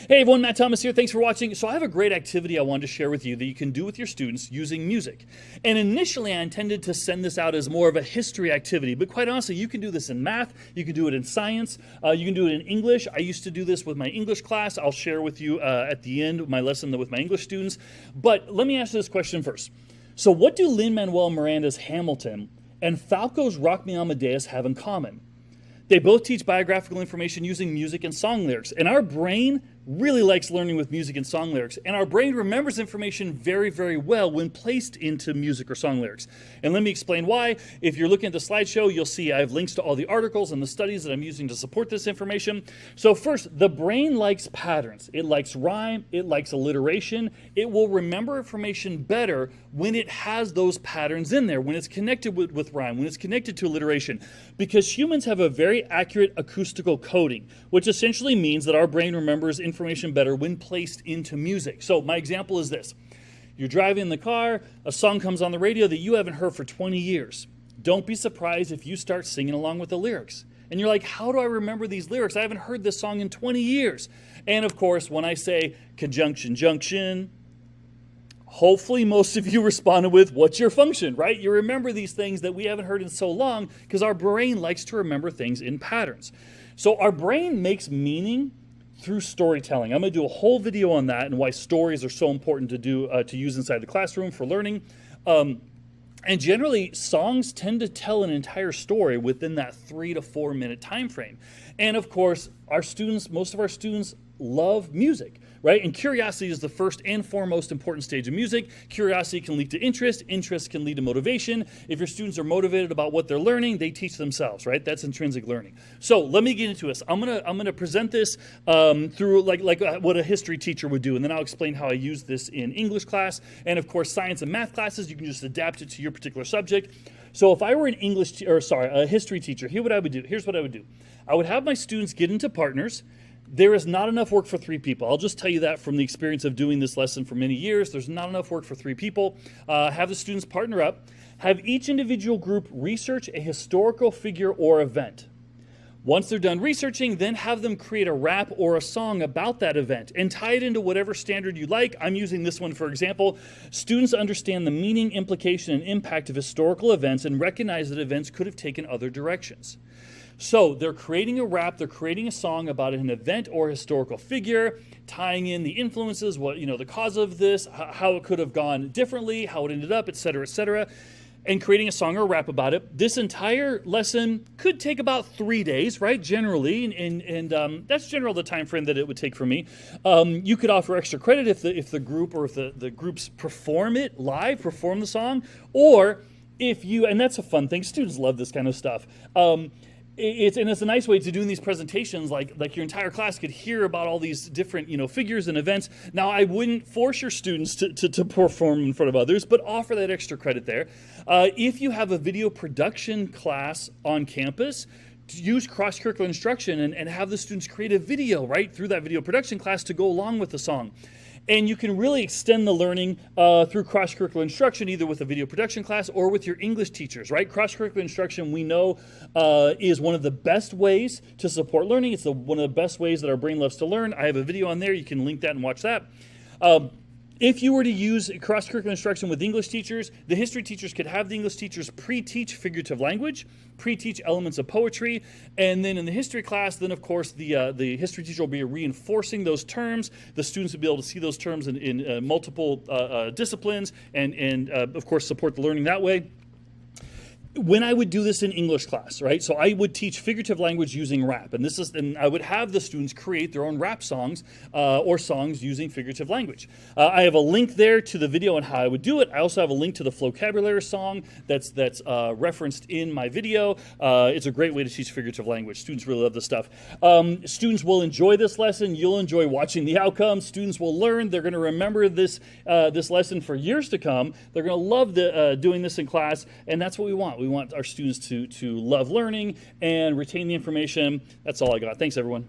Hey everyone, Matt Thomas here. Thanks for watching. So I have a great activity I wanted to share with you that you can do with your students using music. And initially I intended to send this out as more of a history activity, but quite honestly, you can do this in math, you can do it in science, you can do it in English. I used to do this with my English class. I'll share with you at the end of my lesson with my English students. But let me ask you this question first. So what do Lin-Manuel Miranda's Hamilton and Falco's Rock Me Amadeus have in common? They both teach biographical information using music and song lyrics. And our brain really likes learning with music and song lyrics. And our brain remembers information very, very well when placed into music or song lyrics. And let me explain why. If you're looking at the slideshow, you'll see I have links to all the articles and the studies that I'm using to support this information. So first, the brain likes patterns. It likes rhyme. It likes alliteration. It will remember information better when it has those patterns in there, when it's connected with rhyme, when it's connected to alliteration. Because humans have a very accurate acoustical coding, which essentially means that our brain remembers information better when placed into music. So my example is this. You're driving in the car, a song comes on the radio that you haven't heard for 20 years. Don't be surprised if you start singing along with the lyrics. And you're like, how do I remember these lyrics? I haven't heard this song in 20 years. And of course, when I say conjunction, junction, hopefully most of you responded with, what's your function, right? You remember these things that we haven't heard in so long because our brain likes to remember things in patterns. So our brain makes meaning through storytelling. I'm going to do a whole video on that and why stories are so important to use inside the classroom for learning. And generally, songs tend to tell an entire story within that 3 to 4 minute time frame. And of course, most of our students love music, right? And curiosity is the first and foremost important stage of music. Curiosity can lead to interest. Interest can lead to motivation. If your students are motivated about what they're learning, they teach themselves, right? That's intrinsic learning. So let me get into this. I'm gonna present this through like what a history teacher would do, and then I'll explain how I use this in English class, and of course science and math classes. You can just adapt it to your particular subject. So if I were an a history teacher, here's what I would do. I would have my students get into partners. There is not enough work for 3 people. I'll just tell you that from the experience of doing this lesson for many years. There's not enough work for 3 people. Have the students partner up. Have each individual group research a historical figure or event. Once they're done researching, then have them create a rap or a song about that event and tie it into whatever standard you like. I'm using this one for example. Students understand the meaning, implication, and impact of historical events and recognize that events could have taken other directions. So they're creating a rap, they're creating a song about an event or historical figure, tying in the influences, the cause of this, how it could have gone differently, how it ended up, et cetera, and creating a song or a rap about it. This entire lesson could take about 3 days, right, generally, and that's generally the time frame that it would take for me. You could offer extra credit if the group or if the groups perform the song, or if you, and that's a fun thing, students love this kind of stuff. It's a nice way to doing these presentations, like your entire class could hear about all these different figures and events. Now I wouldn't force your students to perform in front of others, but offer that extra credit there. If you have a video production class on campus, use cross-curricular instruction and have the students create a video right through that video production class to go along with the song. And you can really extend the learning through cross-curricular instruction, either with a video production class or with your English teachers, right? Cross-curricular instruction, we know, is one of the best ways to support learning. It's one of the best ways that our brain loves to learn. I have a video on there. You can link that and watch that. If you were to use cross-curricular instruction with English teachers, the history teachers could have the English teachers pre-teach figurative language, pre-teach elements of poetry, and then in the history class, then of course the history teacher will be reinforcing those terms. The students will be able to see those terms in multiple disciplines and of course support the learning that way. When I would do this in English class, right? So I would teach figurative language using rap, and I would have the students create their own rap songs or songs using figurative language. I have a link there to the video on how I would do it. I also have a link to the vocabulary song that's referenced in my video. It's a great way to teach figurative language. Students really love this stuff. Students will enjoy this lesson. You'll enjoy watching the outcomes. Students will learn. They're going to remember this lesson for years to come. They're going to love doing this in class, and that's what we want. We want our students to love learning and retain the information. That's all I got. Thanks, everyone.